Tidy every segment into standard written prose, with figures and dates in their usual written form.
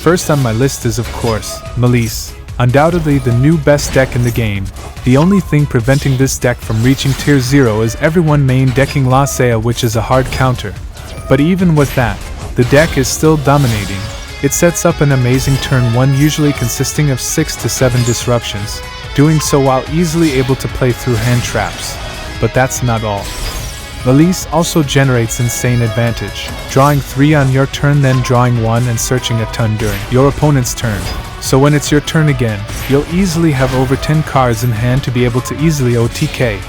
First on my list is of course, Maliss. Undoubtedly the new best deck in the game. The only thing preventing this deck from reaching tier 0 is everyone main decking Lasea, which is a hard counter. But even with that, the deck is still dominating. It sets up an amazing turn 1 usually consisting of 6 to 7 disruptions, doing so while easily able to play through hand traps. But that's not all. Maliss also generates insane advantage, drawing 3 on your turn, then drawing 1 and searching a ton during your opponent's turn. So when it's your turn again, you'll easily have over 10 cards in hand to be able to easily OTK.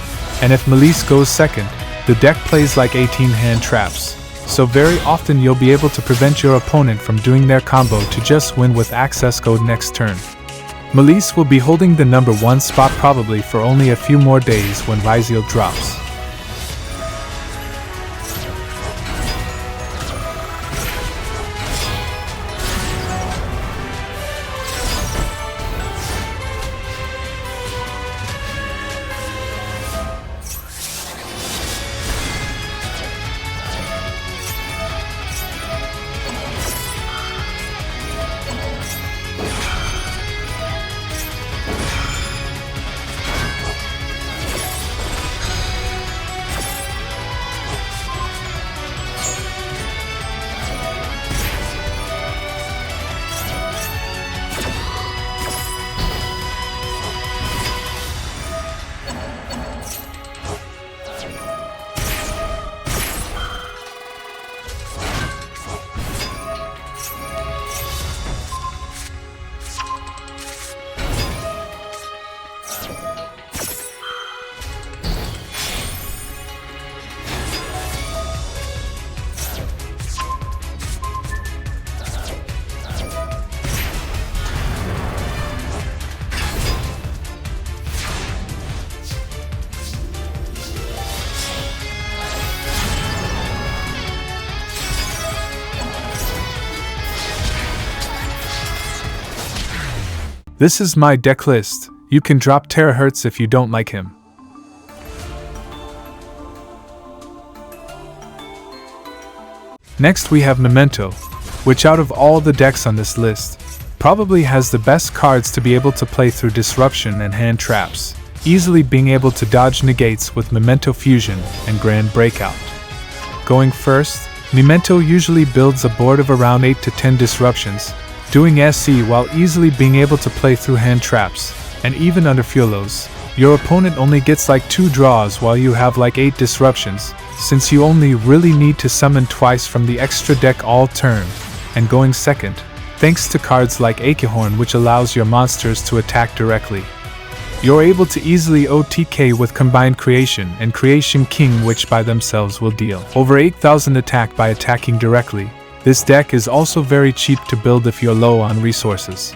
And if Maliss goes second, the deck plays like 18 hand traps. So very often you'll be able to prevent your opponent from doing their combo to just win with access code next turn. Maliss will be holding the number 1 spot probably for only a few more days when Yugioh drops. This is my deck list. You can drop terahertz if you don't like him. Next we have Memento, which out of all the decks on this list, probably has the best cards to be able to play through disruption and hand traps, easily being able to dodge negates with Memento Fusion and Grand Breakout. Going first, Memento usually builds a board of around 8 to 10 disruptions, doing SC while easily being able to play through hand traps, and even under Fiolos. Your opponent only gets like 2 draws while you have like 8 disruptions, since you only really need to summon twice from the extra deck all turn. And going second, thanks to cards like Acorn, which allows your monsters to attack directly. You're able to easily OTK with Combined Creation and Creation King, which by themselves will deal over 8,000 attack by attacking directly. This deck is also very cheap to build if you're low on resources.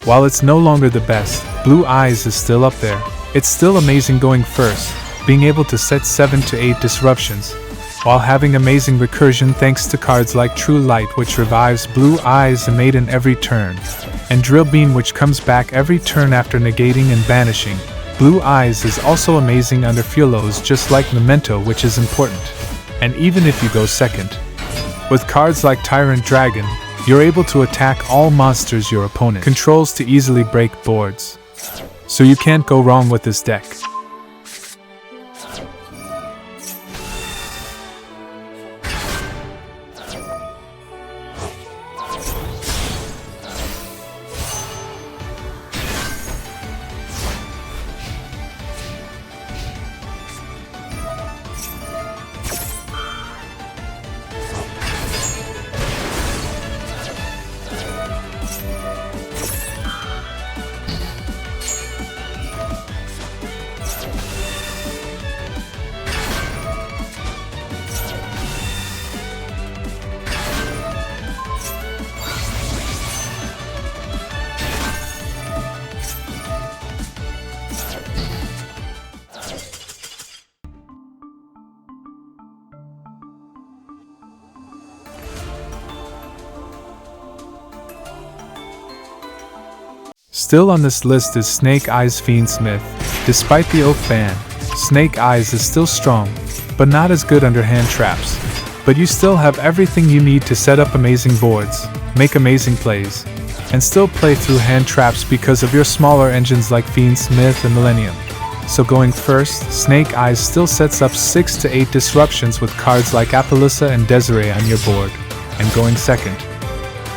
While it's no longer the best, Blue Eyes is still up there. It's still amazing going first, being able to set 7 to 8 disruptions, while having amazing recursion thanks to cards like True Light, which revives Blue Eyes and Maiden every turn, and Drill Beam, which comes back every turn after negating and banishing. Blue Eyes is also amazing under Fiolos, just like Memento, which is important. And even if you go second, with cards like Tyrant Dragon, you're able to attack all monsters your opponent controls to easily break boards. So you can't go wrong with this deck. Still on this list is Snake Eyes Fiendsmith. Despite the oak ban, Snake Eyes is still strong, but not as good under hand traps. But you still have everything you need to set up amazing boards, make amazing plays, and still play through hand traps because of your smaller engines like Fiendsmith and Millennium. So going first, Snake Eyes still sets up 6 to 8 disruptions with cards like Apolissa and Desiree on your board. And going second,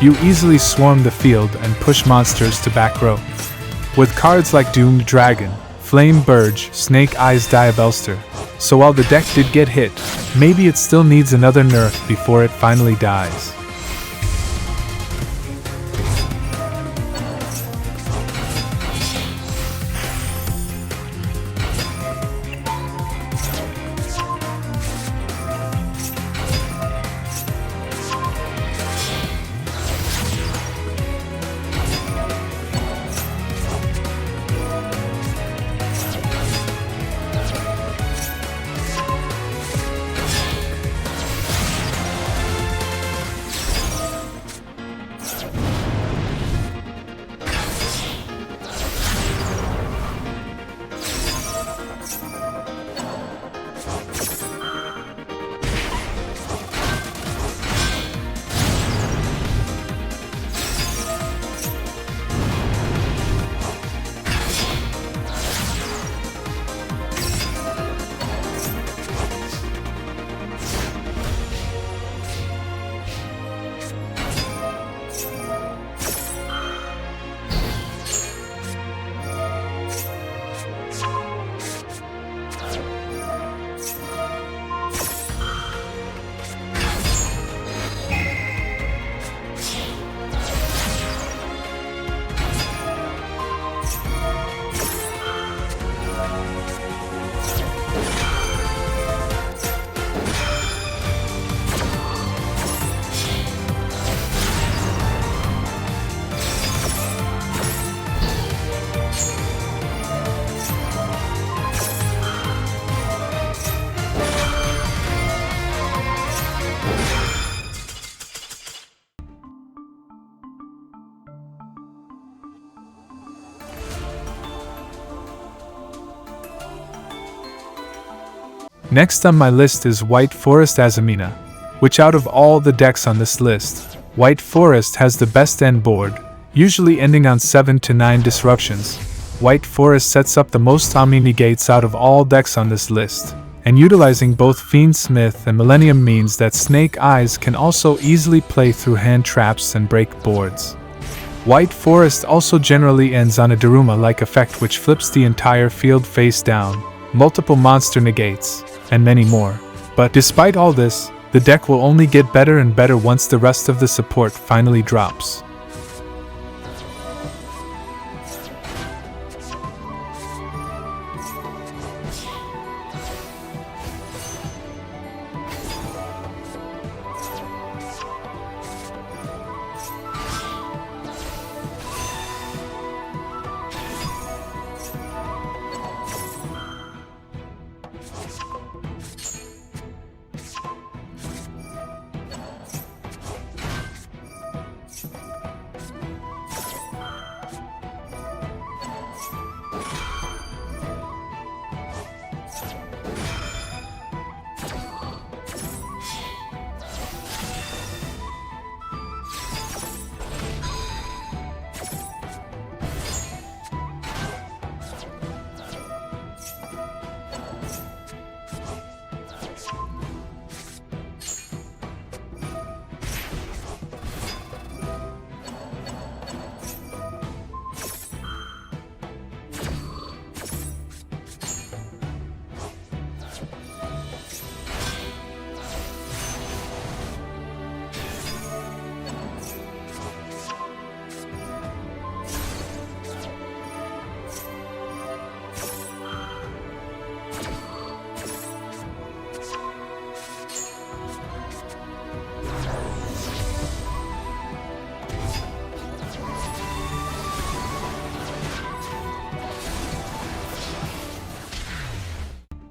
you easily swarm the field and push monsters to back row. With cards like Doomed Dragon, Flame Burge, Snake Eyes Diabelster. So while the deck did get hit, maybe it still needs another nerf before it finally dies. Next on my list is White Forest Azamina, which out of all the decks on this list, White Forest has the best end board, usually ending on 7 to 9 disruptions. White Forest sets up the most omni-negates out of all decks on this list, and utilizing both Fiendsmith and Millennium means that Snake Eyes can also easily play through hand traps and break boards. White Forest also generally ends on a Daruma-like effect which flips the entire field face down, multiple monster negates, and many more. But despite all this, the deck will only get better and better once the rest of the support finally drops.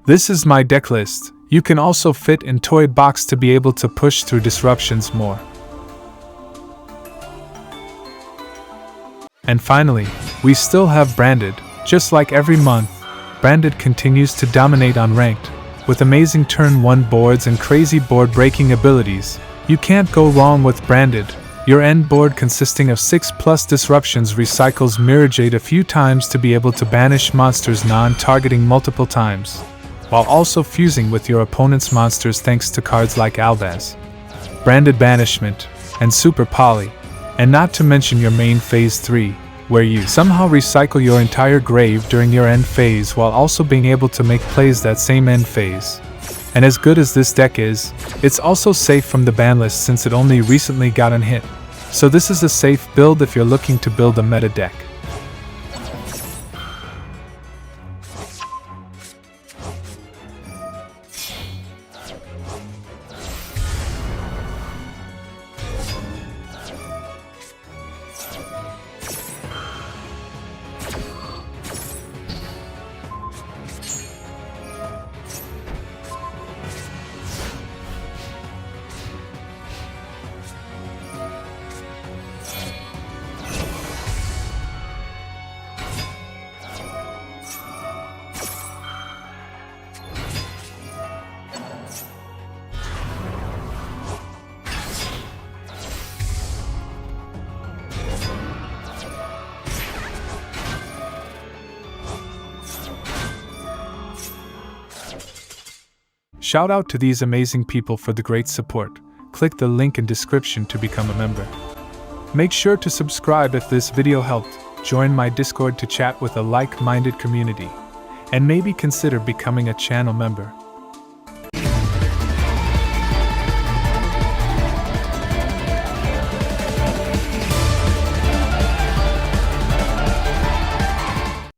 This is my deck list. You can also fit in toy box to be able to push through disruptions more. And finally, we still have Branded. Just like every month, Branded continues to dominate on Ranked. With amazing turn 1 boards and crazy board breaking abilities, you can't go wrong with Branded. Your end board consisting of 6+ disruptions recycles Mirror Jade a few times to be able to banish monsters non-targeting multiple times, while also fusing with your opponent's monsters thanks to cards like Albaz, Branded Banishment, and Super Poly, and not to mention your main Phase 3, where you somehow recycle your entire grave during your end phase while also being able to make plays that same end phase. And as good as this deck is, it's also safe from the ban list since it only recently got unhit. So this is a safe build if you're looking to build a meta deck. Shout out to these amazing people for the great support. Click the link in description to become a member. Make sure to subscribe if this video helped, join my Discord to chat with a like-minded community, and maybe consider becoming a channel member.